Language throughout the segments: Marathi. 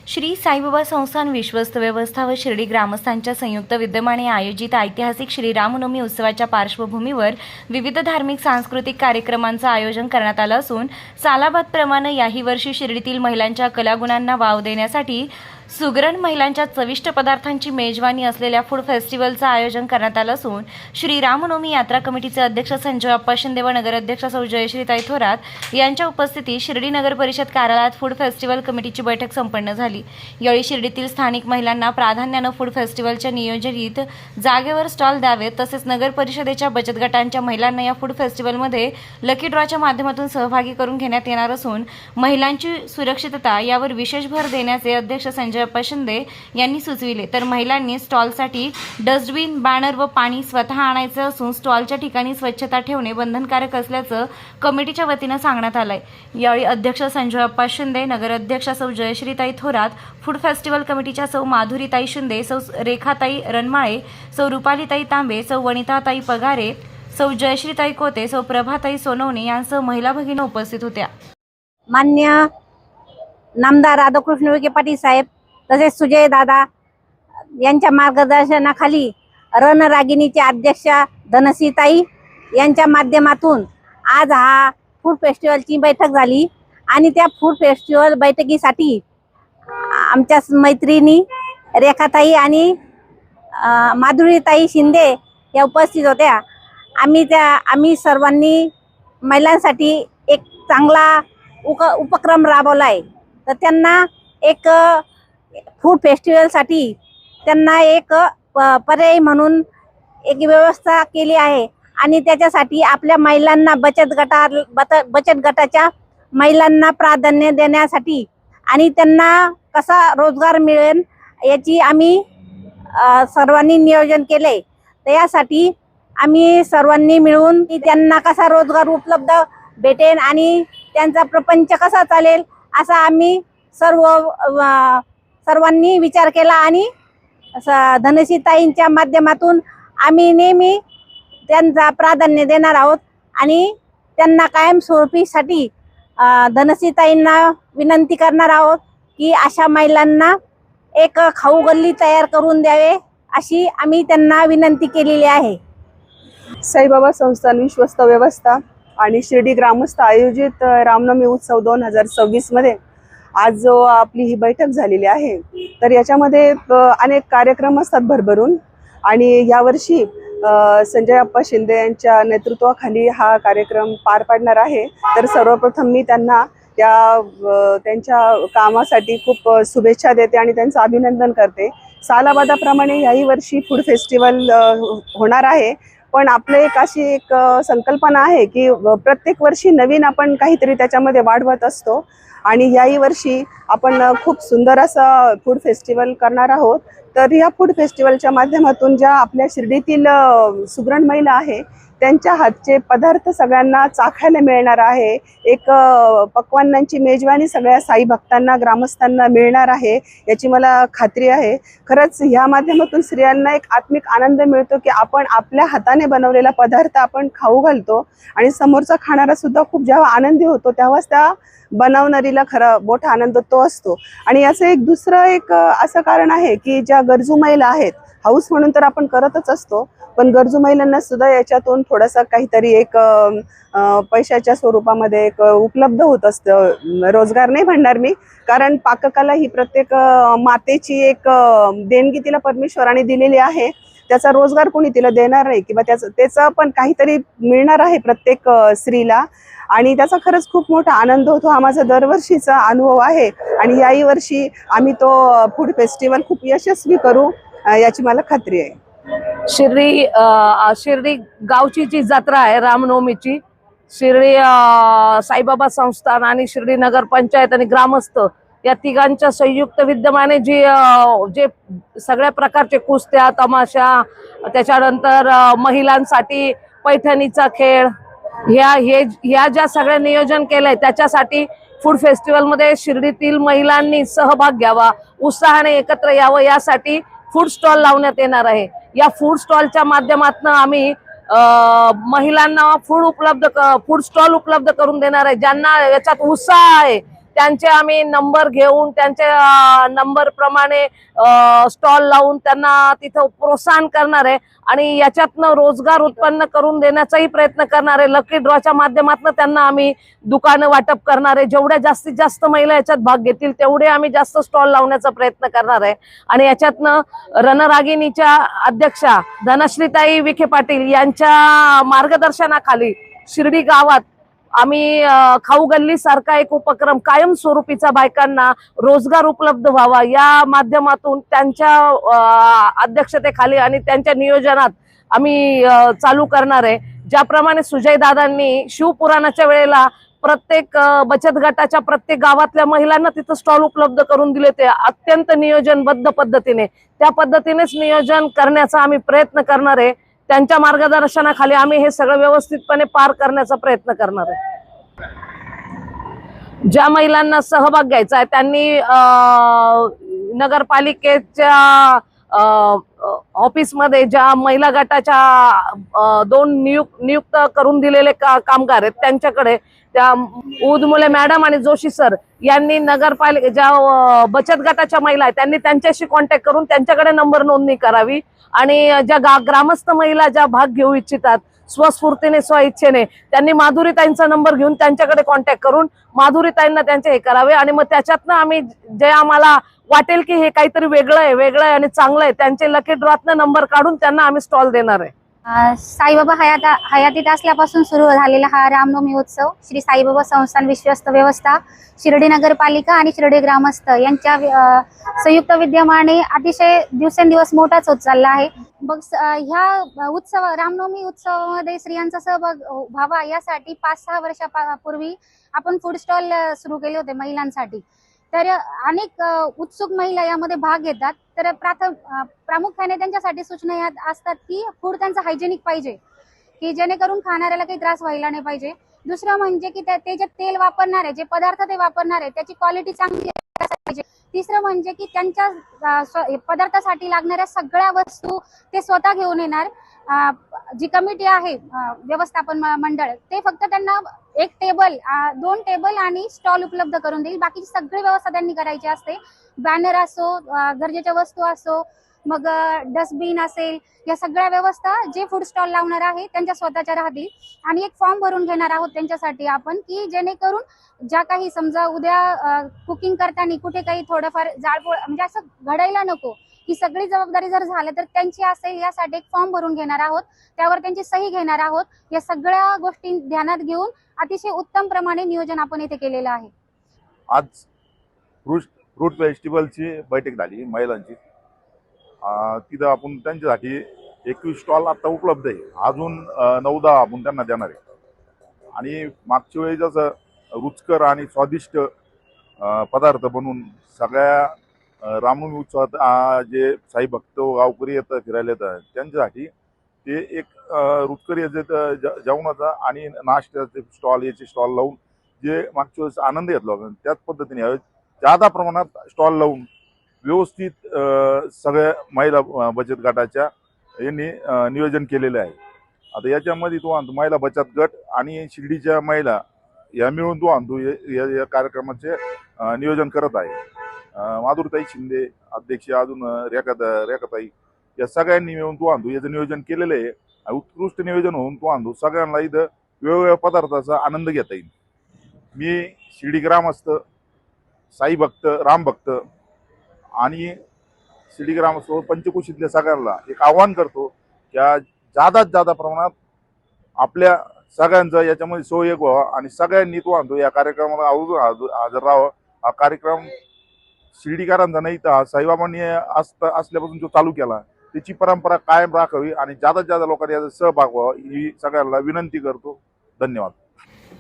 श्री साईबाबा संस्थान विश्वस्त व्यवस्था व शिर्डी ग्रामस्थांच्या संयुक्त विद्यमाने आयोजित ऐतिहासिक श्री रामनवमी उत्सवाच्या पार्श्वभूमीवर विविध धार्मिक सांस्कृतिक कार्यक्रमांचं आयोजन करण्यात आलं असून सालाबादप्रमाणे याही वर्षी शिर्डीतील महिलांच्या कलागुणांना वाव देण्यासाठी सुगरण महिलांच्या चविष्ट पदार्थांची मेजवानी असलेल्या फूड फेस्टिवलचं आयोजन करण्यात आलं असून श्री रामनवमी यात्रा कमिटीचे अध्यक्ष संजय अप्पा शिंदे व नगराध्यक्षा सौ जयश्रीताई थोरात यांच्या उपस्थितीत शिर्डी नगर परिषद कार्यालयात फूड फेस्टिवल कमिटीची बैठक संपन्न झाली। यावेळी शिर्डीतील स्थानिक महिलांना प्राधान्यानं फूड फेस्टिवलच्या नियोजित जागेवर स्टॉल द्यावेत, तसेच नगर परिषदेच्या बचत गटांच्या महिलांना या फूड फेस्टिवलमध्ये लकी ड्रॉच्या माध्यमातून सहभागी करून घेण्यात येणार असून महिलांची सुरक्षितता यावर विशेष भर देण्याचे अध्यक्ष संजय अप्पा शिंदे यांनी सुचविले। तर महिलांनी स्टॉलसाठी डस्टबिन, बॅनर व पाणी स्वतः आणायचं असून स्टॉलच्या ठिकाणी स्वच्छता ठेवणे बंधनकारक असल्याचं कमिटीच्या वतीनं सांगण्यात आलंय। यावेळी अध्यक्ष संजय अप्पा शिंदे, नगराध्यक्षा सौ जयश्रीताई थोरात, फूड फेस्टिवल कमिटीच्या सौ माधुरीताई शिंदे, सौ रेखाताई रनमाळे, सौ रुपालीताई तांबे, सौ वनिताताई पगारे, सौ जयश्रीताई कोते, सौ प्रभाताई सोनवणे यांसह महिला भगिनी उपस्थित होत्या। मान्य नामदार राधाकृष्ण विखे पाटील साहेब तसेच सुजय दादा यांच्या मार्गदर्शनाखाली रणरागिणीच्या अध्यक्षा धनश्रीताई यांच्या माध्यमातून आज हा फूड फेस्टिवलची बैठक झाली आणि त्या फूड फेस्टिवल बैठकीसाठी आमच्या मैत्रिणी रेखाताई आणि माधुरीताई शिंदे या उपस्थित होत्या। आम्ही सर्वांनी महिलांसाठी एक चांगला उपक्रम राबवला आहे। तर त्यांना एक फूड फेस्टिवलसाठी त्यांना एक पर्याय म्हणून एक व्यवस्था केली आहे आणि त्याच्यासाठी आपल्या महिलांना बचत गटाच्या महिलांना प्राधान्य देण्यासाठी आणि त्यांना कसा रोजगार मिळेल याची आम्ही सर्वांनी नियोजन केले। तर यासाठी आम्ही सर्वांनी मिळून त्यांना कसा रोजगार उपलब्ध भेटेल आणि त्यांचा प्रपंच कसा चालेल असा आम्ही सर्वांनी विचार केला आणि धनश्रीताईंच्या माध्यमातून आम्ही नेहमी त्यांचा प्राधान्य देणार आहोत आणि त्यांना कायमस्वरूपीसाठी धनश्रीताईंना विनंती करणार आहोत की अशा महिलांना एक खाऊ गल्ली तयार करून द्यावे अशी आम्ही त्यांना विनंती केलेली आहे। साईबाबा संस्थान विश्वस्त व्यवस्था आणि शिर्डी ग्रामस्थ आयोजित रामनवमी उत्सव 2026 मध्ये आज जो आपली ही बैठक झालेली आहे, तर याच्यामध्ये अनेक कार्यक्रम असतात भरभरून आणि यावर्षी संजय अप्पा शिंदे यांच्या नेतृत्वाखाली हा कार्यक्रम पार पाडणार आहे। तर सर्वप्रथम मी त्यांना त्यांच्या कामासाठी खूप शुभेच्छा देते आणि त्यांचं अभिनंदन करते। सालाबादाप्रमाणे याही वर्षी फूड फेस्टिवल होणार आहे, पण आपले एक संकल्पना आहे की प्रत्येक वर्षी नवीन आपण काहीतरी त्याच्यामध्ये वाढवत असतो आणि याही वर्षी आपण खूप सुंदर असं फूड फेस्टिवल करणार आहोत। तर या फूड फेस्टिवलच्या माध्यमातून ज्या आपल्या शिर्डीतील सुगरण महिला आहे त्यांच्या हातचे पदार्थ सगळ्यांना चाखायला मिळणार आहे। एक पक्वान्नांची मेजवानी सगळ्या साई भक्तांना, ग्रामस्थांना मिळणार आहे याची मला खात्री आहे। खरंच ह्या माध्यमातून स्त्रियांना एक आत्मिक आनंद मिळतो की आपण आपल्या हाताने बनवलेला पदार्थ आपण खाऊ घालतो आणि समोरचा खाणारा सुद्धा खूप जेव्हा आनंदी होतो तेव्हाच त्या बनवणारीला खरा मोठा आनंद तो असतो। आणि याचं एक दुसरं असं कारण आहे की ज्या गरजू महिला आहेत, हाऊस म्हणून तर आपण करतच असतो, पण गरजू महिलांना सुद्धा याच्यातून थोडासा काहीतरी एक पैशाच्या स्वरूपामध्ये एक उपलब्ध होत असतं। रोजगार नाही म्हणणार मी, कारण पाककला ही प्रत्येक मातेची एक देणगी तिला परमेश्वराने दिलेली आहे। त्याचा रोजगार कोणी तिला देणार नाही किंवा त्याचा पण काहीतरी मिळणार आहे प्रत्येक स्त्रीला आणि त्याचा खरंच खूप मोठा आनंद होतो। हा माझा दरवर्षीचा अनुभव आहे आणि याही वर्षी आम्ही तो फूड फेस्टिवल खूप यशस्वी करू याची मला खात्री आहे। शिर्डी गावची जी जत्रा आहे रामनवमीची, शिर्डी साईबाबा संस्थान आणि शिर्डी नगर पंचायत आणि ग्रामस्थ या तिघांच्या संयुक्त विद्यमाने जे सगळ्या प्रकारचे कुस्त्या, तमाशा, त्याच्यानंतर महिलांसाठी पैठणीचा खेळ, ह्या ज्या सगळ्या नियोजन केलंय त्याच्यासाठी फूड फेस्टिवल मध्ये शिर्डीतील महिलांनी सहभाग घ्यावा, उत्साहाने एकत्र यावं यासाठी फूड स्टॉल लावण्यात येणार आहे। या फूड स्टॉलच्या माध्यमातून आम्ही महिलांना फूड स्टॉल उपलब्ध करून देणार आहे। ज्यांना याच्यात उत्साह आहे त्यांचे आम्ही नंबर घेऊन त्यांचे नंबर प्रमाणे स्टॉल लावून त्यांना तिथं प्रोत्साहन करणार आहे आणि याच्यातनं रोजगार उत्पन्न करून देण्याचाही प्रयत्न करणार आहे. लकी ड्रॉच्या माध्यमातून त्यांना आम्ही दुकानं वाटप करणार आहे. जेवढ्या जास्तीत जास्त महिला याच्यात भाग घेतील तेवढे आम्ही जास्त स्टॉल लावण्याचा प्रयत्न करणार आहे. आणि याच्यातनं रणरागिणीच्या अध्यक्षा धनश्रीताई विखे पाटील यांच्या मार्गदर्शनाखाली शिर्डी गावात आम्ही खाऊ गल्ली सारखा एक उपक्रम कायमस्वरूपीचा बायकांना रोजगार उपलब्ध व्हावा या माध्यमातून त्यांच्या अध्यक्षतेखाली आणि त्यांच्या नियोजनात आम्ही चालू करणार आहे. ज्याप्रमाणे सुजय दादांनी शिवपुराणाच्या वेळेला प्रत्येक बचत गटाच्या प्रत्येक गावातल्या महिलांना तिथं स्टॉल उपलब्ध करून दिले ते अत्यंत नियोजनबद्ध पद्धतीने त्या पद्धतीनेच नियोजन करण्याचा आम्ही प्रयत्न करणार आहे. त्यांच्या मार्गदर्शनाखाली आम्ही हे सगळं व्यवस्थितपणे पार करण्याचा प्रयत्न करणार आहे. ज्या महिलांना सहभाग घ्यायचा आहे त्यांनी नगरपालिकेच्या ऑफिसमध्ये ज्या महिला गटाच्या 2 नियुक्त करून दिलेले कामगार आहेत त्यांच्याकडे त्या उदमुले मॅडम आणि जोशी सर यांनी नगरपालिका ज्या बचत गटाच्या महिला आहेत त्यांनी त्यांच्याशी कॉन्टॅक्ट करून त्यांच्याकडे नंबर नोंदणी करावी आणि ज्या ग्रामस्थ महिला ज्या भाग घेऊ इच्छितात स्वस्फूर्तीने स्वइच्छेने त्यांनी माधुरीताईंचा नंबर घेऊन त्यांच्याकडे कॉन्टॅक्ट करून माधुरीताईंना त्यांचे हे करावे आणि मग त्याच्यातनं आम्ही जे आम्हाला वाटेल की हे काहीतरी वेगळं आहे आणि चांगलं आहे त्यांचे लकी ड्रॉतनं नंबर काढून त्यांना आम्ही स्टॉल देणार आहे. साईबाबा हयातीत असल्यापासून सुरू झालेला हा रामनवमी उत्सव श्री साईबाबा संस्थान विश्वस्त व्यवस्था शिर्डी नगरपालिका आणि शिर्डी ग्रामस्थ यांच्या संयुक्त विद्यमाने अतिशय दिवसेंदिवस मोठाच होत चालला आहे. मग ह्या उत्सव रामनवमी उत्सवामध्ये स्त्रियांचा सहभाग व्हावा यासाठी 5-6 वर्षापूर्वी आपण फूड स्टॉल सुरू केले होते महिलांसाठी. तर अनेक उत्सुक महिला यामध्ये भाग घेतात. तर प्रामुख्याने त्यांच्यासाठी सूचना यात असतात की फूड त्यांचं हायजेनिक पाहिजे की जेणेकरून खाणाऱ्याला काही त्रास व्हायला नाही पाहिजे. दुसरं म्हणजे की ते जे तेल वापरणार आहे जे पदार्थ ते वापरणार आहे त्याची क्वालिटी चांगली पाहिजे. तिसरं म्हणजे की त्यांच्या पदार्थासाठी लागणाऱ्या सगळ्या वस्तू ते स्वतः घेऊन येणार. जी कमिटी आहे व्यवस्थापन मंडळ ते फक्त त्यांना 1 टेबल 2 टेबल आणि स्टॉल उपलब्ध करून देईल. बाकीची सगळी व्यवस्था त्यांनी करायची असते. बॅनर असो गरजेच्या वस्तू असो मग डस्टबिन असेल या सगळ्या व्यवस्था जे फूड स्टॉल लावणार आहे त्यांच्या स्वतःच्या राहतील. आणि एक फॉर्म भरून घेणार आहोत त्यांच्यासाठी आपण की जेणेकरून ज्या काही समजा उद्या कुकिंग करताना कुठे काही थोडंफार जाळपोळ म्हणजे असं घडायला नको ही सगळी जबाबदारी जर झालं तर त्यांची असेल यासाठी एक फॉर्म भरून घेणार आहोत. त्यावर त्यांची सही घेणार आहोत. या सगळ्या गोष्टी ध्यानात घेऊन अतिशय उत्तम प्रमाणे नियोजन आपण इथे केलेलं आहे. आज फ्रूट फेस्टिवलची बैठक झाली महिलांची. तिथं आपण त्यांच्यासाठी 21 स्टॉल आता उपलब्ध आहे. अजून 9-10 आपण त्यांना देणार आहे. आणि मागच्या वेळी जसं रुचकर आणि स्वादिष्ट पदार्थ बनवून सगळ्या रामनवमी उत्सवात जे साई भक्त गावकरी येतात फिरायला येतात त्यांच्यासाठी ते एक रुचकर जेवणाचा आणि नाश्त्याचे स्टॉल याचे स्टॉल लावून जे मागच्या वेळेस आनंद घेतला होता त्याच पद्धतीने जादा प्रमाणात स्टॉल लावून व्यवस्थित सगळ्या महिला बचत गटाच्या यांनी नियोजन केलेलं आहे. आता याच्यामध्ये तो आणतो महिला बचत गट आणि शिर्डीच्या महिला या मिळून तो आणतो या कार्यक्रमाचे नियोजन करत आहे. माधुरीताई शिंदे अध्यक्ष अजून रेखाताई या सगळ्यांनी मिळून तो आणतो याचं नियोजन केलेलं आहे. उत्कृष्ट नियोजन होऊन तो आणतो सगळ्यांना इथं वेगवेगळ्या पदार्थाचा आनंद घेता येईल. मी शिर्डी ग्रामस्थ साई भक्त राम भक्त आणि शिर्डी ग्रामस्थ पंचकोशीतल्या सगळ्यांना एक आव्हान करतो की जादा प्रमाणात आपल्या सगळ्यांचा याच्यामध्ये सहयोग व्हावा आणि सगळ्यांनी तो आणतो या कार्यक्रमाला आवर्जून हजर राहावं. हा कार्यक्रम शिर्डीकरांचा नाही तर साईबाबांनी असल्यापासून जो चालू केला त्याची परंपरा कायम राखावी आणि जादा लोकांनी याचा सहभाग व्हावा ही सगळ्यांना विनंती करतो. धन्यवाद.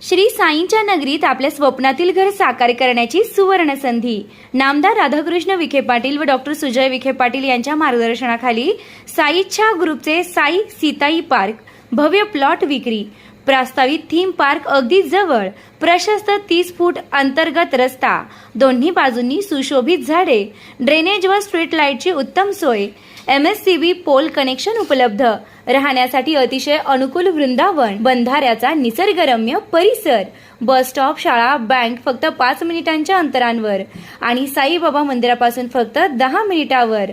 श्री साईंच्या नगरीत आपल्या स्वप्नातील घर साकार करण्याची सुवर्ण संधी. नामदार राधाकृष्ण विखे पाटील व डॉक्टर सुजय विखे पाटील यांच्या मार्गदर्शनाखाली साईच्छा ग्रुपचे साई सीताई पार्क भव्य प्लॉट विक्री. प्रस्तावित थीम पार्क अगदी जवळ, प्रशस्त 30 फूट अंतर्गत रस्ता, दोन्ही बाजूंनी सुशोभित झाडे, ड्रेनेज व स्ट्रीट लाईटची उत्तम सोय, MSCB पोल कनेक्शन उपलब्ध, राहण्यासाठी अतिशय अनुकूल वृंदावन, बंधाऱ्याचा निसर्गरम्य परिसर, बस स्टॉप, शाळा, बँक फक्त 5 मिनिटांच्या अंतरावर आणि साईबाबा मंदिरापासून फक्त 10 मिनिटावर.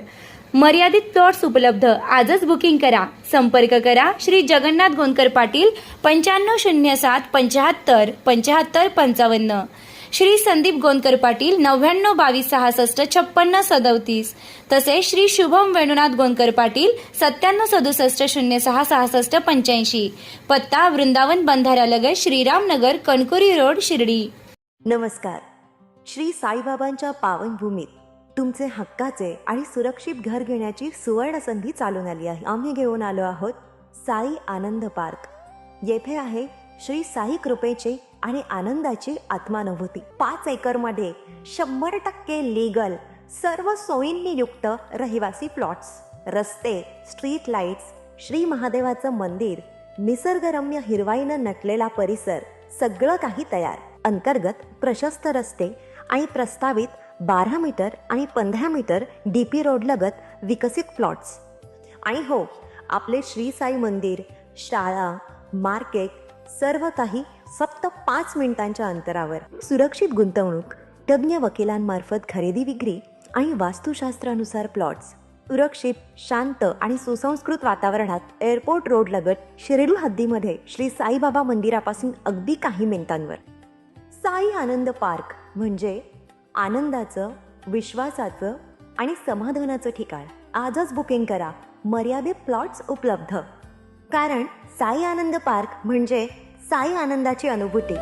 मर्यादित प्लॉट्स उपलब्ध. आजच बुकिंग करा. संपर्क करा श्री जगन्नाथ गोंदकर पाटील 9507 75 75 55, श्री संदीप गोंदकर पाटील 99 22 66 56 37, तसेच श्री शुभम वेणुनाथ गोंदकर पाटील 97 67 06 66 85. पत्ता वृंदावन बंधाऱ्यालगत श्रीरामनगर, कणकुरी रोड, शिर्डी. नमस्कार. श्री साईबाबांच्या पावनभूमीत तुमचे हक्काचे आणि सुरक्षित घर घेण्याची सुवर्ण संधी चालून आली आहे. आम्ही घेऊन आलो आहोत साई आनंद पार्क. येथे आहे श्री साई कृपेचे आणि आनंदाची आत्मानुभूती. 5 एकरमध्ये 100% लीगल, सर्व सोयींनी युक्त रहिवासी प्लॉट्स, रस्ते, स्ट्रीट लाईट्स, श्री महादेवाचं मंदिर, निसर्गरम्य हिरवाईनं नटलेला परिसर, सगळं काही तयार. अंतर्गत प्रशस्त रस्ते आणि प्रस्तावित 12 मीटर आणि 15 मीटर DP रोड लगत विकसित प्लॉट्स. आणि हो, आपले श्री साई मंदिर, शाळा, मार्केट सर्व काही फक्त 5 मिनिटांच्या अंतरावर. सुरक्षित गुंतवणूक, तज्ज्ञ वकिलांमार्फत खरेदी विक्री आणि वास्तुशास्त्रानुसार प्लॉट्स. सुरक्षित, शांत आणि सुसंस्कृत वातावरणात एअरपोर्ट रोड लगत शिर्डी हद्दीमध्ये श्री साईबाबा मंदिरापासून अगदी काही मिनिटांवर. साई आनंद पार्क म्हणजे आनंदाचं, विश्वासाचं आणि समाधानाचं ठिकाण. आजच बुकिंग करा. मर्यादित प्लॉट्स उपलब्ध. कारण साई आनंद पार्क म्हणजे साई आनंदाची अनुभूती.